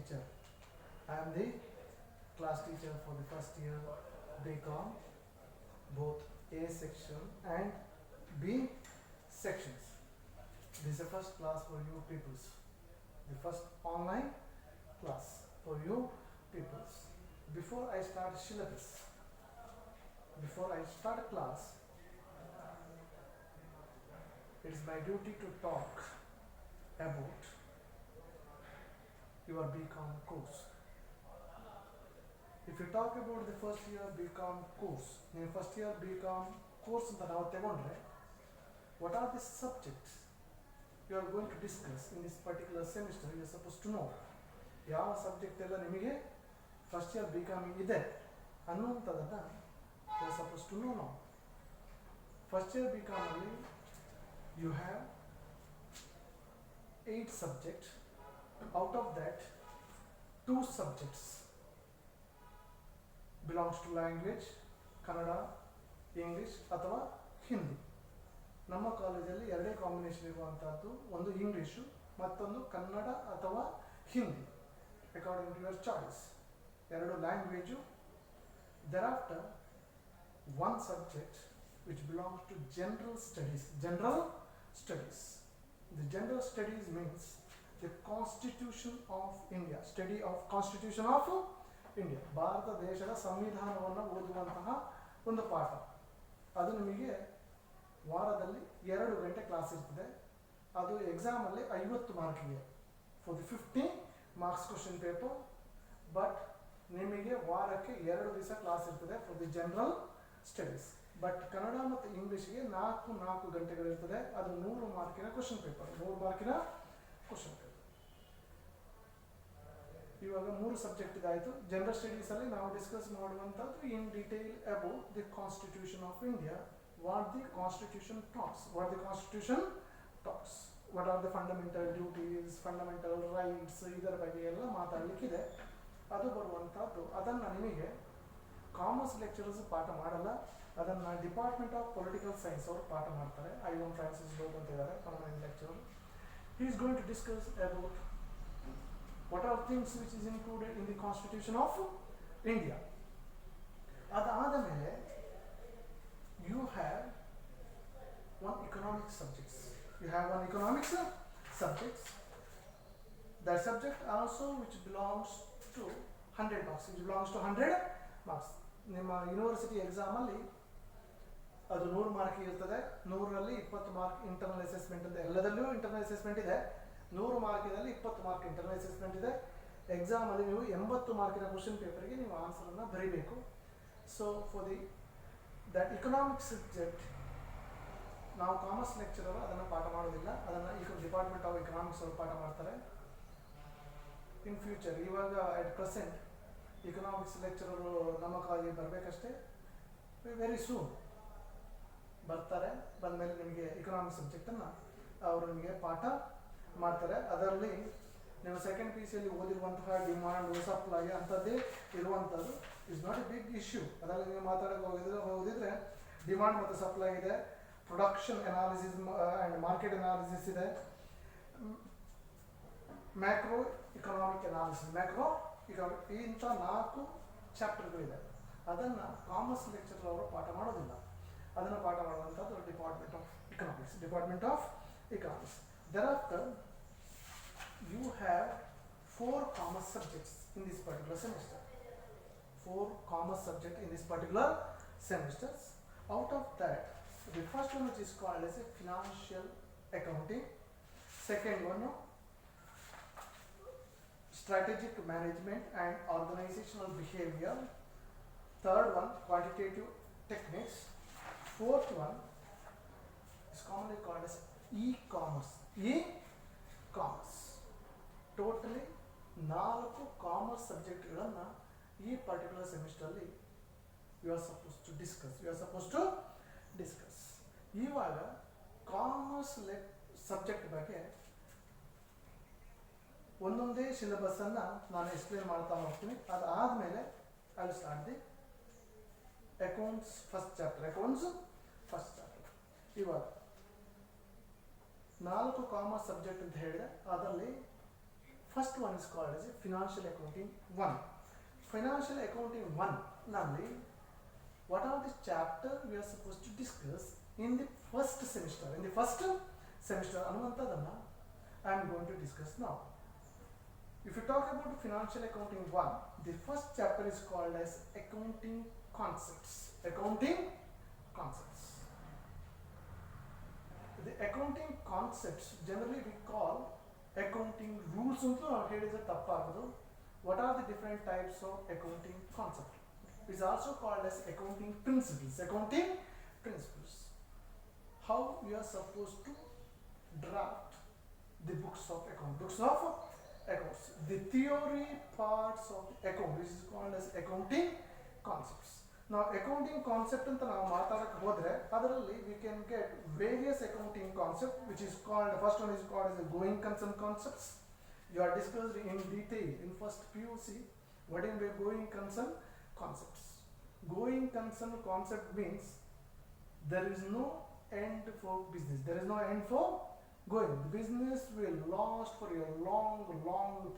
teacher. I am the class teacher for the first year BCom, both A section and B sections. This is the first class for you peoples, the first online class for you peoples. Before I start syllabus, before I start class, it is my duty to talk about your BCom course. If you talk about the first year BCom course, in first year BCom course ಅಂತ ನಾವು ತಗೊಂಡ್ರೆ, what are the subjects you are going to discuss in this particular semester? You are supposed to know ಯಾವ subject ಎಲ್ಲ ನಿಮಗೆ first year BCom ಇದೆ ಅನ್ನುವಂಥದ್ದನ್ನು you are supposed to know now. First year BCom ಅಲ್ಲಿ you have 8 subjects. Out of that, 2 subjects belongs to language, Kannada, English ಅಥವಾ ಹಿಂದಿ. ನಮ್ಮ ಕಾಲೇಜಲ್ಲಿ ಎರಡೇ ಕಾಂಬಿನೇಷನ್ ಇರುವಂತಹದ್ದು, ಒಂದು ಇಂಗ್ಲಿಷು ಮತ್ತೊಂದು ಕನ್ನಡ ಅಥವಾ Hindi, according to your choice. ಎರಡು language. thereafter one subject which belongs to general studies. The general studies means the constitution of India, study of constitution of India, Bharat ದೇಶದ ಸಂವಿಧಾನವನ್ನು ಓದುವಂತಹ ಒಂದು ಪಾಠ. ಅದು ನಿಮಗೆ ವಾರದಲ್ಲಿ 2 ಗಂಟೆ ಕ್ಲಾಸ್ ಇರ್ತದೆ. ಅದು ಎಕ್ಸಾಮಲ್ಲಿ 50 ಮಾರ್ಕಿಗೆ for the 50 marks question paper. But ನಿಮಗೆ ವಾರಕ್ಕೆ 2 ದಿವಸ ಕ್ಲಾಸ್ ಇರ್ತದೆ for the general studies. But Kannada ಮತ್ತು ಇಂಗ್ಲೀಷ್ಗೆ 4 ಗಂಟೆಗಳಿರ್ತದೆ. ಅದು 100 ಮಾರ್ಕಿನ ಕ್ವಶನ್ ಪೇಪರ್, 100 ಮಾರ್ಕಿನ ಕ್ವಶನ್ ಪೇಪರ್. ಇವಾಗ 3 ಸಬ್ಜೆಕ್ಟ್ ಇದಾಯಿತು. ಜನರಲ್ ಸ್ಟಡೀಸಲ್ಲಿ ನಾವು ಡಿಸ್ಕಸ್ ಮಾಡುವಂಥದ್ದು in detail about the constitution of India, what the constitution talks, what are the fundamental duties, fundamental rights, ಇದರ ಬಗ್ಗೆ ಎಲ್ಲ ಮಾತಾಡಲಿಕ್ಕಿದೆ. ಅದು ಬರುವಂಥದ್ದು. ಅದನ್ನು ನಿಮಗೆ ಕಾಮರ್ಸ್ ಲೆಕ್ಚರರ್ಸ್ ಪಾಠ ಮಾಡಲ್ಲ, ಅದನ್ನು ಡಿಪಾರ್ಟ್ಮೆಂಟ್ ಆಫ್ ಪೊಲಿಟಿಕಲ್ ಸೈನ್ಸ್ ಅವರು ಪಾಠ ಮಾಡ್ತಾರೆ. I1 Francis Loeb ಅಂತ ಇದ್ದಾರೆ, permanent lecturer. He is going to discuss about what are things which is included in the constitution of India. ಅದಾದ ಮೇಲೆ you have one economic subjects. That subject also which belongs to 100 marks. ನಿಮ್ಮ university ಎಕ್ಸಾಮಲ್ಲಿ ಅದು 100 mark ಇರ್ತದೆ. 100ರಲ್ಲಿ 20 mark internal assessment ಅಂತ, ಎಲ್ಲದಲ್ಲೂ internal assessment ಇದೆ. 100 ಮಾರ್ಕಿನಲ್ಲಿ 20 mark internal assessment ಇದೆ. ಎಕ್ಸಾಮಲ್ಲಿ ನೀವು 80 ಮಾರ್ಕಿನ ಕ್ವಶನ್ ಪೇಪರ್ಗೆ ನೀವು ಆನ್ಸರನ್ನು ಬರೀಬೇಕು. So for the that economic subject ನಾವು ಕಾಮರ್ಸ್ ಲೆಕ್ಚರರ್ ಅದನ್ನು ಪಾಠ ಮಾಡೋದಿಲ್ಲ, ಅದನ್ನು ಈಗ ಡಿಪಾರ್ಟ್ಮೆಂಟ್ ಆಫ್ ಎಕನಾಮಿಕ್ಸ್ ಅವರು ಪಾಠ ಮಾಡ್ತಾರೆ ಇನ್ ಫ್ಯೂಚರ್. ಇವಾಗ ಅಟ್ ಪ್ರೆಸೆಂಟ್ ಇಕನಾಮಿಕ್ಸ್ ಲೆಕ್ಚರರು ನಮ್ಮ ಕಾಲೇಜಿಗೆ ಬರಬೇಕಷ್ಟೇ, ವೆರಿ ಸೂನ್ ಬರ್ತಾರೆ. ಬಂದಮೇಲೆ ನಿಮಗೆ ಇಕನಾಮಿಕ್ಸ್ ಸಬ್ಜೆಕ್ಟನ್ನು ಅವರು ನಿಮಗೆ ಪಾಠ ಮಾಡ್ತಾರೆ. ಅದರಲ್ಲಿ ನೀವು ಸೆಕೆಂಡ್ PCಯಲ್ಲಿ ಓದಿರುವಂತಹ ಡಿಮಾಂಡ್ ಸಪ್ಲೈ ಅಂಥದ್ದೇ ಇರುವಂಥದ್ದು. Is not a big issue. ಅದರಲ್ಲಿ ನೀವು ಮಾತಾಡೋಕೆ ಹೋಗಿದ್ರೆ ಡಿಮಾಂಡ್ ಮತ್ತು ಸಪ್ಲೈ ಇದೆ, production analysis and market analysis ಇದೆ, ಮ್ಯಾಕ್ರೋ ಇಕನಾಮಿಕ್ ಅನಾಲಿಸಿಸ್, ಇಂಥ 4 ಚಾಪ್ಟರ್ಗಳಿದೆ. ಅದನ್ನು ಕಾಮರ್ಸ್ ಲೆಕ್ಚರರ್ ಅವರು ಪಾಠ ಮಾಡೋದಿಲ್ಲ. ಅದನ್ನು ಪಾಠ ಮಾಡುವಂಥದ್ದು department of economics. Thereafter you have 4 commerce subjects in this particular semester. 4 commerce subjects in this particular semesters. Out of that, the first one which is called as a financial accounting, second one strategic management and organizational behavior, third one quantitative techniques, fourth one is commonly called as e-commerce. Totally 4 commerce ಸಬ್ಜೆಕ್ಟ್ಗಳನ್ನು ಈ particular ಸೆಮಿಸ್ಟರಲ್ಲಿ you are suppose to discuss. ಇವಾಗ commerce subject ಬಗ್ಗೆ ಒಂದೊಂದೇ ಸಿಲೆಬಸ್ಸನ್ನು ನಾನು explain ಮಾಡ್ತಾ ಹೋಗ್ತೀನಿ. ಅದಾದಮೇಲೆ I will start the accounts first chapter. ಇವಾಗ 4 ಕಾಮರ್ಸ್ ಸಬ್ಜೆಕ್ಟ್ ಅಂತ ಹೇಳಿದೆ. ಅದರಲ್ಲಿ First one is called as a Financial Accounting 1. Financial Accounting 1 ನಲ್ಲಿ what are the chapter we are supposed to discuss in the first semester. In the first semester ಅನ್ನುವಂಥದ್ದನ್ನು I am going to discuss now. If you talk about Financial Accounting 1, the first chapter is called as Accounting Concepts. Accounting Concepts. The accounting concepts generally we call accounting rules anta ನಾವು ಹೇಳಿದ್ರೆ ತಪ್ಪಾಗೋದು. What are the different types of accounting concept? It is also called as accounting principles. Accounting principles. How we are supposed to draft the books of account. Books of accounts. The theory parts of the account, which is called as accounting concepts. Now accounting concept anta ನಾವು ಮಾತಾಡಕ್ಕೆ ಹೋದ್ರೆ ಅದರಲ್ಲಿ we can get various accounting concept, which is called, first one is called as the going concern concepts. You are discussed in detail in first PUC what is the going concern concepts. Going concern concept means there is no end for business. There is no end for going. The business will last for a long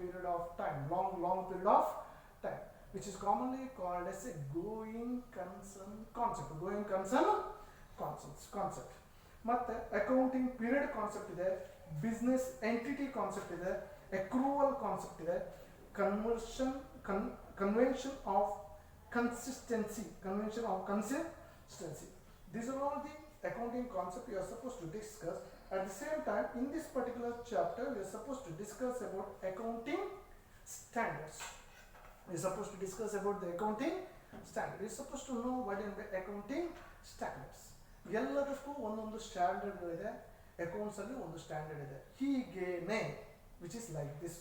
period of time. Long period of time, which is commonly called as a going concern concept. Going concern concept. ಮತ್ತೆ accounting period concept ಇದೆ, business entity concept ಇದೆ, accrual concept ಇದೆ, convention of consistency. These are all the accounting concepts you are supposed to discuss. At the same time, in this particular chapter, we are supposed to discuss about accounting standards. We are supposed to discuss about the accounting standard. We are supposed to know what is the accounting standards. ಎಲ್ಲದಕ್ಕೂ ಒಂದೊಂದು ಸ್ಟ್ಯಾಂಡರ್ಡ್ಗಳಿದೆ. Accounts ಅಲ್ಲಿ ಒಂದು standard ಇದೆ. ಹೀಗೇನೆ which is like this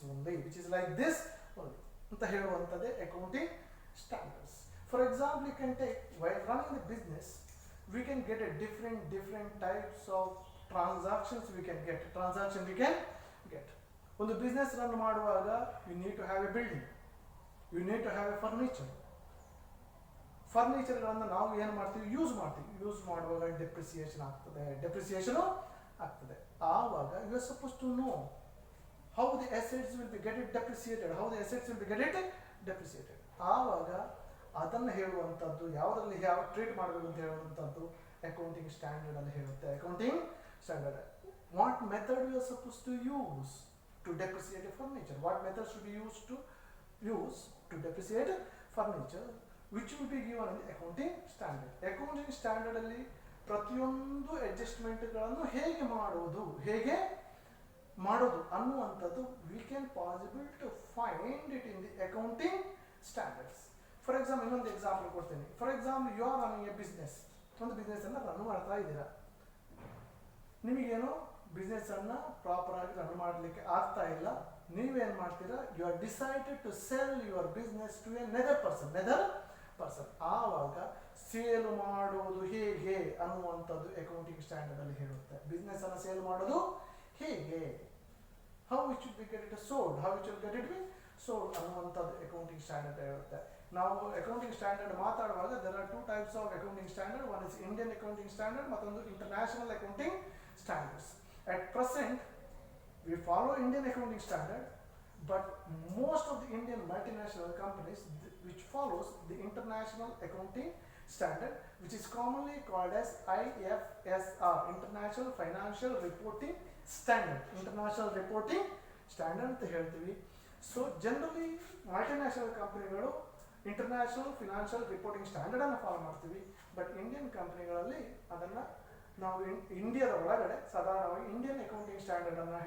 only ಅಂತ ಹೇಳುವಂಥದ್ದೇ accounting standards. For example, you can take, while running the business, we can get a different types of transactions we can get. ಒಂದು business run ಮಾಡುವಾಗ you need to have a building, you need to have a ಫರ್ನಿಚರ್ಗಳನ್ನು ನಾವು ಏನು ಮಾಡ್ತೀವಿ, use ಮಾಡುವಾಗ depreciation ಆಗ್ತದೆ. ಆವಾಗ you are supposed to know how the assets will be get depreciated. ಆವಾಗ ಅದನ್ನು ಹೇಳುವಂಥದ್ದು, ಯಾವುದರಲ್ಲಿ ಯಾವ ಟ್ರೀಟ್ ಮಾಡಬೇಕು ಅಂತ ಹೇಳುವಂಥದ್ದು ಅಕೌಂಟಿಂಗ್ ಸ್ಟ್ಯಾಂಡರ್ಡ್ ಅಲ್ಲಿ ಹೇಳುತ್ತೆ. Accounting standard, what method you are suppose to use to depreciate furniture, what method should you use to depreciate furniture, which will be given in accounting standard. Accounting standard ಅಲ್ಲಿ ಪ್ರತಿಯೊಂದು ಅಡ್ಜಸ್ಟ್ಮೆಂಟ್ಗಳನ್ನು ಹೇಗೆ ಮಾಡೋದು ಅನ್ನುವಂಥದ್ದು we can possible to find it in the accounting standards. For example, ಇನ್ನೊಂದು example ಕೊಡ್ತೀನಿ. For example, you are running a business. ಒಂದು business ಅನ್ನು run ಮಾಡ್ತಾ ಇದ್ದೀರಾ. ನಿಮಗೇನು ಬಿಸ್ನೆಸ್ ಅನ್ನು ಪ್ರಾಪರ್ ಆಗಿ ರನ್ ಮಾಡಲಿಕ್ಕೆ ಆಗ್ತಾ ಇಲ್ಲ. ನೀವೇನು ಮಾಡ್ತೀರಾ, you are decided to sell your business to another person. ಆವಾಗ ಸೇಲ್ ಮಾಡೋದು ಹೇಗೆ ಅನ್ನುವಂಥದ್ದು ಅಕೌಂಟಿಂಗ್ ಸ್ಟ್ಯಾಂಡರ್ಡ್ ಅಲ್ಲಿ ಹೇಳುತ್ತೆ. ಬಿಸ್ನೆಸ್ ಅನ್ನು ಸೇಲ್ ಮಾಡೋದು ಹೇಗೆ, how it should be get it sold ಅನ್ನುವಂಥದ್ದು ಅಕೌಂಟಿಂಗ್ ಸ್ಟ್ಯಾಂಡರ್ಡ್ ಹೇಳುತ್ತೆ. ನಾವು ಅಕೌಂಟಿಂಗ್ ಸ್ಟ್ಯಾಂಡರ್ಡ್ ಮಾತಾಡುವಾಗ there are two types of accounting standard. One is Indian accounting standard, ಮತ್ತೊಂದು international accounting standards. At present we follow Indian accounting standard, but most of the Indian multinational companies which follows the international accounting standard, which is commonly called as IFSR, International Financial Reporting Standard ಅಂತ ಹೇಳ್ತೀವಿ. So generally multinational ಕಂಪನಿಗಳು international financial reporting standard ಅನ್ನು follow ಮಾಡ್ತೀವಿ. But Indian ಕಂಪನಿಗಳಲ್ಲಿ ಅದನ್ನು ನಾವು ಇಂಡಿಯಾದ ಒಳಗಡೆ ಸಾಧಾರಣವಾಗಿ ಇಂಡಿಯನ್ ಅಕೌಂಟಿಂಗ್ ಸ್ಟ್ಯಾಂಡರ್ಡ್ ಅನ್ನು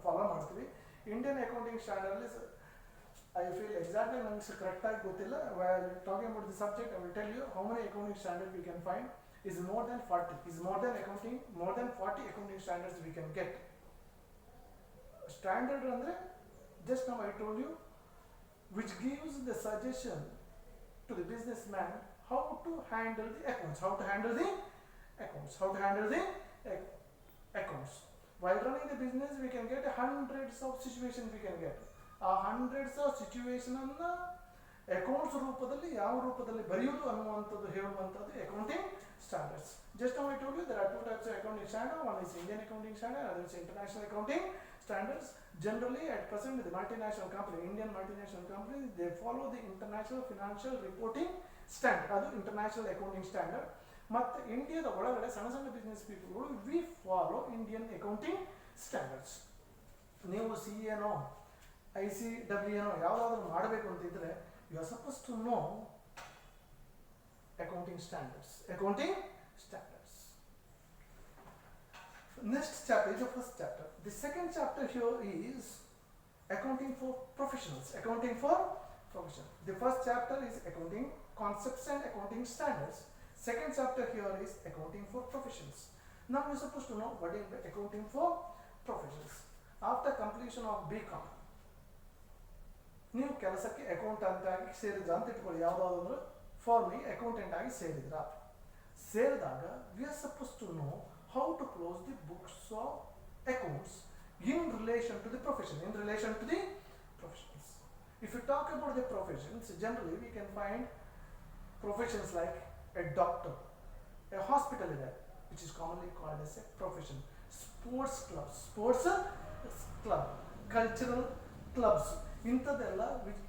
ಫಾಲೋ ಮಾಡ್ತೀವಿ. ಇಂಡಿಯನ್ ಅಕೌಂಟಿಂಗ್ ಸ್ಟ್ಯಾಂಡರ್ಡ್ ಅಲ್ಲಿ I feel exactly ನನಗೆ ಕರೆಕ್ಟಾಗಿ ಗೊತ್ತಿಲ್ಲ. While talking about the subject, I will tell you how many accounting standards we can find. Is more than 40. Is more than 40 accounting standards we can get. Standard ಅಂದ್ರೆ just now I told you, which gives the suggestion to the businessman how to handle the accounts. While running the business, we can get hundreds of situations we can get. ಆ hundreds of situation ಅನ್ನ accounts ರೂಪದಲ್ಲಿ ಯಾವ ರೂಪದಲ್ಲಿ ಬರೆಯುವುದು ಅನ್ನುವಂಥದ್ದು ಹೇಳುವಂಥದ್ದು accounting standards. Just now I told you there are two types of accounting standard. One is Indian accounting standard, other is international accounting standards. Generally, at present, the multinational company, Indian multinational companies, they follow the international financial reporting standard. ಅದು international accounting standard. ಮತ್ತು ಇಂಡಿಯಾದ ಒಳಗಡೆ ಸಣ್ಣ ಸಣ್ಣ business ಪೀಪಲ್ಗಳು we follow Indian accounting standards. ನೀವು C ಎನೋ ICW ಏನೋ ಯಾವುದಾದ್ರೂ ಮಾಡಬೇಕು ಅಂತಿದ್ರೆ you are suppose to know accounting standards. Accounting standards. Next chapter is the first chapter. The second chapter here is accounting for professionals. Accounting for professionals. The first chapter is accounting concepts and accounting standards. Second chapter here is accounting for professions. Now you are supposed to know what is accounting for professions. After completion of BCom, ನೀವು ಕೆಲಸಕ್ಕೆ accountant ಆಗಿ ಸೇರಿದ್ರ ಅಂತ ಇಟ್ಕೊಳ್ಳಿ, ಯಾವುದಾದ್ರು ಫಾರ್ಮಿಗೆ accountant ಆಗಿ ಸೇರಿದ್ರ. ಸೇರಿದಾಗ we are suppose to know how to close the books of accounts in relation to the profession. In relation to the professions. If you talk about the professions, generally we can find professions like a doctor, a hospital is there, which is commonly called as a profession. Sports clubs, club, cultural clubs, intadella which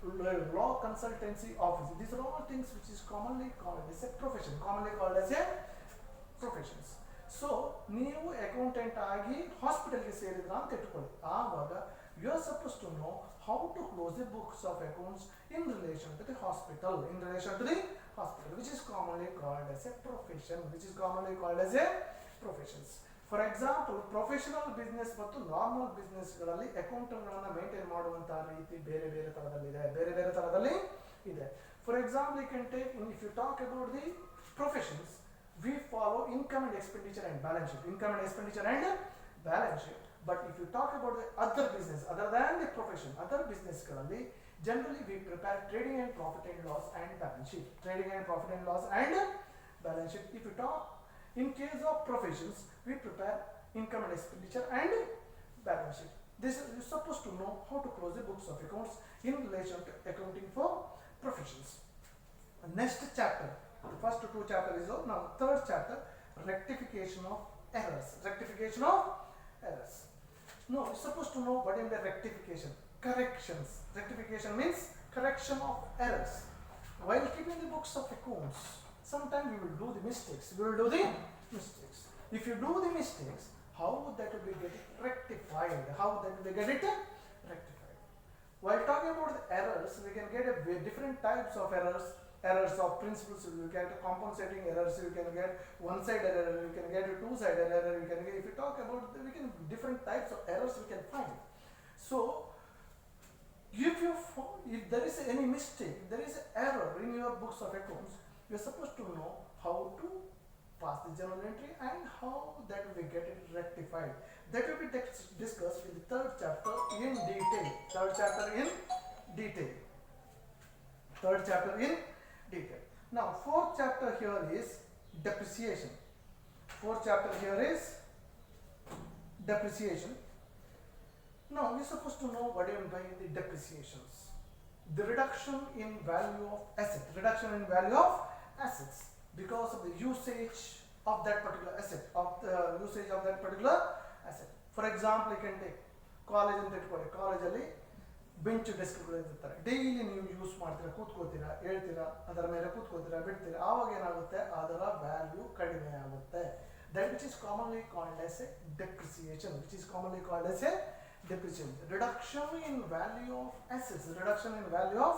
law consultancy office. These are all things which is commonly called as a profession. Commonly called as a professions. So ನೀವು accountant ಆಗಿ ಹಾಸ್ಪಿಟಲ್ಗೆ ಸೇರಿದ್ರ ಅಂತ ಇಟ್ಕೊಳ್ಳಿ. ಆವಾಗ you are supposed to know how to close the books of accounts in relation to the hospital, in relation to the hospital, which is commonly called as a profession, which is commonly called as a professions. For example, professional business ಮತ್ತು normal ಬಿಸ್ನೆಸ್ಗಳಲ್ಲಿ ಅಕೌಂಟ್ಗಳನ್ನು maintain ಮಾಡುವಂತಹ ರೀತಿ ಬೇರೆ ಬೇರೆ ಥರದಲ್ಲಿ ಇದೆ. For example, you can take, if you talk about the professions, we follow income and expenditure and balance sheet. Income and expenditure and balance sheet. But if you talk about the other business, other than the profession, other business ಗಳಲ್ಲಿ generally we prepare trading and profit and loss and balance sheet. Trading and profit and loss and balance sheet. If you talk in case of professions, we prepare income and expenditure and balance sheet. This is, you're supposed to know how to close the books of accounts in relation to accounting for professions. Next chapter, the first two chapters is over. Now third chapter, rectification of errors. Rectification of errors. No, you're supposed to know what is the rectification. Corrections. Rectification means correction of errors. While keeping the books of accounts, sometimes we will do the mistakes. If you do the mistakes, how that will be get rectified? How that will be get rectified? While talking about the errors, we can get different types of errors. Errors of principles, you get compensating errors, you can get one-side error, you can get a two-side error, you can get, if you talk about we can different types of errors we can find. So if there is any mistake, there is an error in your books of accounts, you are supposed to know how to pass the journal entry and how that will be get it rectified. That will be discussed in the third chapter in detail. Third chapter in detail. Now fourth chapter here is depreciation. Now we're supposed to know what is by the depreciations. The reduction in value of assets because of the usage of that particular asset. For example, you can take college ಅಂತ ಇಟ್ಕೊಳ್ಳಿ. ಕಾಲೇಜಲ್ಲಿ bench ಡೆಸ್ಕ್ಗಳು ಇರ್ತಾರೆ. Daily ನೀವು use ಮಾಡ್ತೀರಾ, ಕೂತ್ಕೋತೀರಾ, ಹೇಳ್ತೀರಾ, ಅದರ ಮೇಲೆ ಕೂತ್ಕೋತೀರಾ, ಬಿಡ್ತೀರಾ. ಆವಾಗ ಏನಾಗುತ್ತೆ, ಅದರ ವ್ಯಾಲ್ಯೂ ಕಡಿಮೆ ಆಗುತ್ತೆ. That which is commonly called as a depreciation. Reduction in value of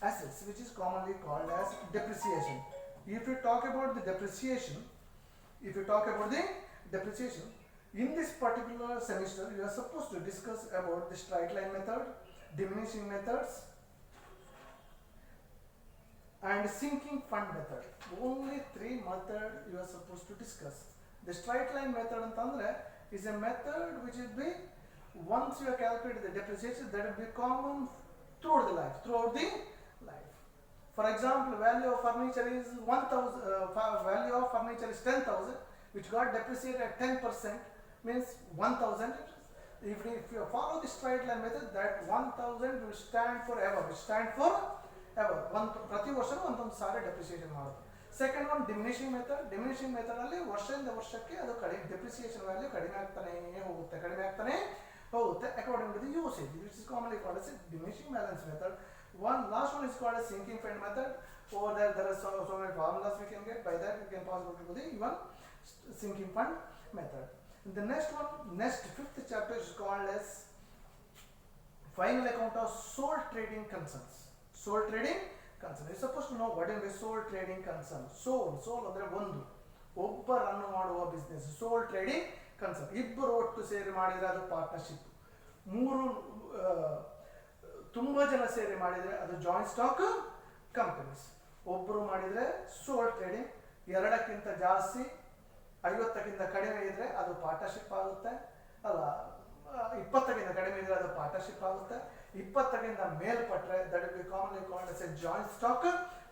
assets. Which is commonly called as depreciation. If you talk about the depreciation, in this particular semester, you are supposed to discuss about the straight line method, diminishing methods, and sinking fund method. Only three methods you are supposed to discuss. The straight line method is a method which will be, once you have calculated the depreciation, that will be common throughout the life. For example, value of furniture is 10,000, which got depreciated at 10%, means 1,000. If you follow the straight line method, that 1,000 will stand forever. ಪ್ರತಿ ವರ್ಷ ಒಂದೊಂದು ಸಾರಿ depreciation ಮಾಡೋದು. Second one diminishing method ಅಲ್ಲಿ ವರ್ಷದಿಂದ ವರ್ಷಕ್ಕೆ ಅದು ಕಡಿಮೆ depreciation value ಕಡಿಮೆ ಆಗ್ತಾನೆ ಹೋಗುತ್ತೆ according to the usage, which is commonly called as diminishing balance method. Last one is called as sinking fund method. Over there are so many formulas we can get. By that we can possible to do the even sinking fund method. The next one, fifth chapter is called as final account of sole trading concerns. Sole trading concern. You're supposed to know what is the sole trading concern. Sole ಅಂದ್ರೆ ಒಂದು, ಒಬ್ಬ run ಮಾಡುವ business ಸೋಲ್ trading concern. ಇಬ್ಬರು ಒಟ್ಟು ಸೇರಿ ಮಾಡಿದರೆ ಅದು partnership. ಮೂರು ತುಂಬ ಜನ ಸೇರಿ ಮಾಡಿದರೆ ಅದು ಜಾಯಿಂಟ್ ಸ್ಟಾಕ್ ಕಂಪನೀಸ್. ಒಬ್ಬರು ಮಾಡಿದರೆ ಸೋಲ್ ಟ್ರೇಡಿಂಗ್, ಎರಡಕ್ಕಿಂತ ಜಾಸ್ತಿ 50ಕ್ಕಿಂತ ಕಡಿಮೆ ಇದ್ರೆ ಅದು ಪಾರ್ಟ್ನರ್ಶಿಪ್ ಆಗುತ್ತೆ, ಅಲ್ಲ 20ಕ್ಕಿಂತ ಕಡಿಮೆ ಇದ್ರೆ ಅದು ಪಾರ್ಟ್ನರ್ಶಿಪ್ ಆಗುತ್ತೆ, 20ಕ್ಕಿಂತ ಮೇಲ್ಪಟ್ಟರೆ that will be commonly called as a joint stock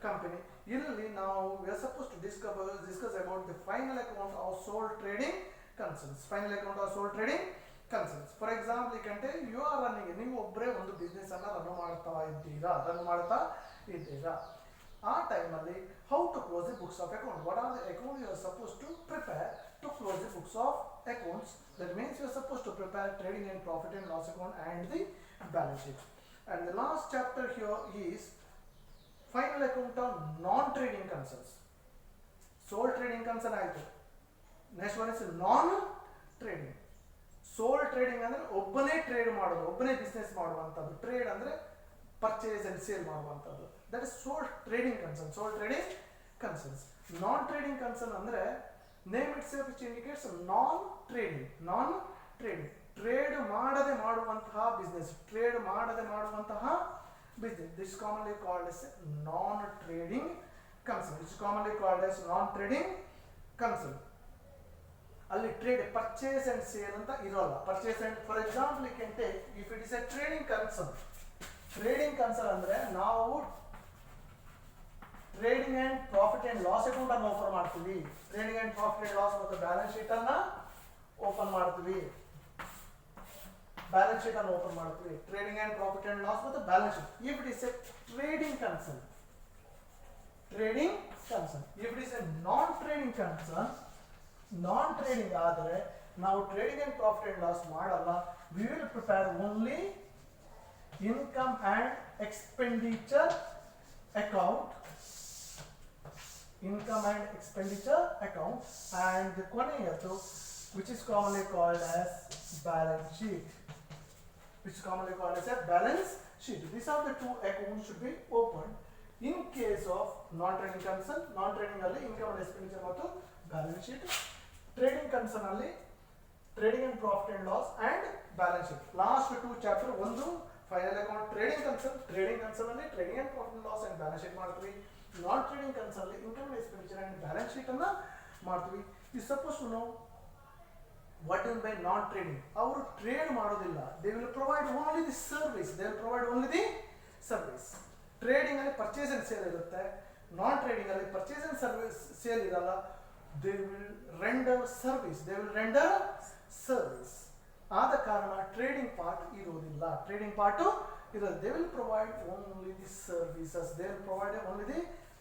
company. ಇಲ್ಲಿ ನಾವು we are supposed to discuss about the final account of sole trading concerns. Final account of sole trading concerns. For example, ಈಗಂటే you are running, ನೀವು ಒಬ್ಬರೇ ಒಂದು business ಅನ್ನ run ಮಾಡ್ತಾ ಇದ್ದೀರಾ. ಆ ಟೈಮಲ್ಲಿ how to close the books of account, what are the account you are supposed to prepare to close the books of accounts. That means you are supposed to prepare trading and profit and loss account and the balance sheet. And the last chapter here is final account of non-trading concerns. Sole trading concern ಆಯಿತು. Next one is non trading. Sole trading ಅಂದರೆ ಒಬ್ಬನೇ trade ಮಾಡೋದು, ಒಬ್ಬನೇ business ಮಾಡುವಂಥದ್ದು. Trade ಅಂದರೆ purchase and sale ಮಾಡುವಂಥದ್ದು. That is sole trading concern. Sole trading concerns. Non trading concern ಅಂದರೆ name itself which indicates non trading. Trade ಮಾಡದೆ ಮಾಡುವಂತಹ business, this is commonly called as non-trading concern. ಅಲ್ಲಿ trade purchase and sale ಅಂತ ಇರೋಲ್ಲ. Purchase and for example you can take if it is a trading concern ಅಂದ್ರೆ ನಾವು trading and profit and loss account ಅನ್ನು open ಮಾಡ್ತೀವಿ. Trading and profit and loss ಮತ್ತು balance sheet ಅನ್ನ open ಮಾಡ್ತೀವಿ. Trading and profit and loss ಮತ್ತು balance sheet. If it is a trading concern. If it is a non trading ಆದರೆ ನಾವು trading and profit and loss ಮಾಡಲ್ಲ. We will prepare only income and expenditure account, and ಕೊನೆಯದು which is commonly called as balance sheet. These are the two accounts should be opened in case of non-trading concern. Non-trading ಅಲ್ಲಿ income and expenditure ಮತ್ತು balance sheet. Trading concern ಅಲ್ಲಿ trading and profit and loss and balance sheet. Last two chapter ಒಂದು final account trading concern ಅಲ್ಲಿ trading and profit and loss and balance sheet ಮಾಡ್ತೀವಿ. Non-trading concern ಅಲ್ಲಿ income and expenditure and balance sheet ಅನ್ನ ಮಾಡ್ತೀವಿ. You supposed to know what do you mean by non-trading? ಅವರು trade ಮಾಡೋದಿಲ್ಲ. They will provide only the service. Trading ಅಲ್ಲಿ purchase and sale ಇರುತ್ತೆ. ನಾನ್ trading ಅಲ್ಲಿ purchase and service sale ಇರಲ್ಲ. They will render service. ಆದ ಕಾರಣ ಟ್ರೇಡಿಂಗ್ ಪಾರ್ಟ್ ಇರೋದಿಲ್ಲ. They will provide only the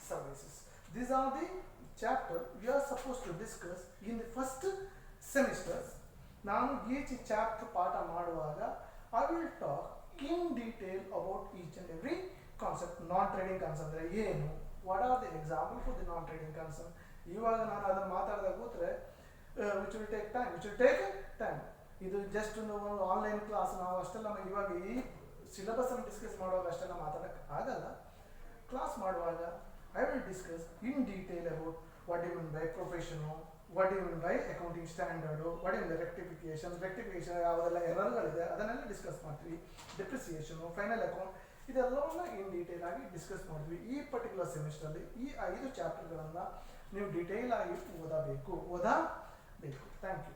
services. These are the chapter we are supposed to discuss in the first semesters. ನಾನು each chapter ಪಾಠ ಮಾಡುವಾಗ I will talk in detail about each and every concept. Non-trading concern ಅಂದ್ರೆ ಏನು, what are the example for the non-trading concern. ಇವಾಗ ನಾನು ಅದನ್ನು ಮಾತಾಡ್ದಾಗ ಕೂತ್ರೆ which will take time. ಇದು ಜಸ್ಟ್ ಒಂದು ಆನ್ಲೈನ್ ಕ್ಲಾಸ್. ನಾವು ಅಷ್ಟೆಲ್ಲ ಇವಾಗ ಈ ಸಿಲೆಬಸ್ ಅನ್ನು ಡಿಸ್ಕಸ್ ಮಾಡುವಾಗ ಅಷ್ಟೆಲ್ಲ ಮಾತಾಡಕ್ಕೆ ಆಗಲ್ಲ. ಕ್ಲಾಸ್ ಮಾಡುವಾಗ I will discuss in detail about what do you mean by professional, what do you mean by accounting standard, what do you mean by rectification ಯಾವುದೆಲ್ಲ ಎರರ್ಗಳಿದೆ ಅದನ್ನೆಲ್ಲ ಡಿಸ್ಕಸ್ ಮಾಡ್ತೀವಿ. ಡೆಪ್ರಿಸಿಯೇಷನ್, ಫೈನಲ್ ಅಕೌಂಟ್, ಇದೆಲ್ಲವನ್ನ in detail ಆಗಿ discuss ಮಾಡ್ತೀವಿ. ಈ particular ಸೆಮಿಸ್ಟರ್ಲಿ ಈ 5 ಚಾಪ್ಟರ್ಗಳನ್ನು ನೀವು detail ಆಗಿ ಓದಬೇಕು. Thank you.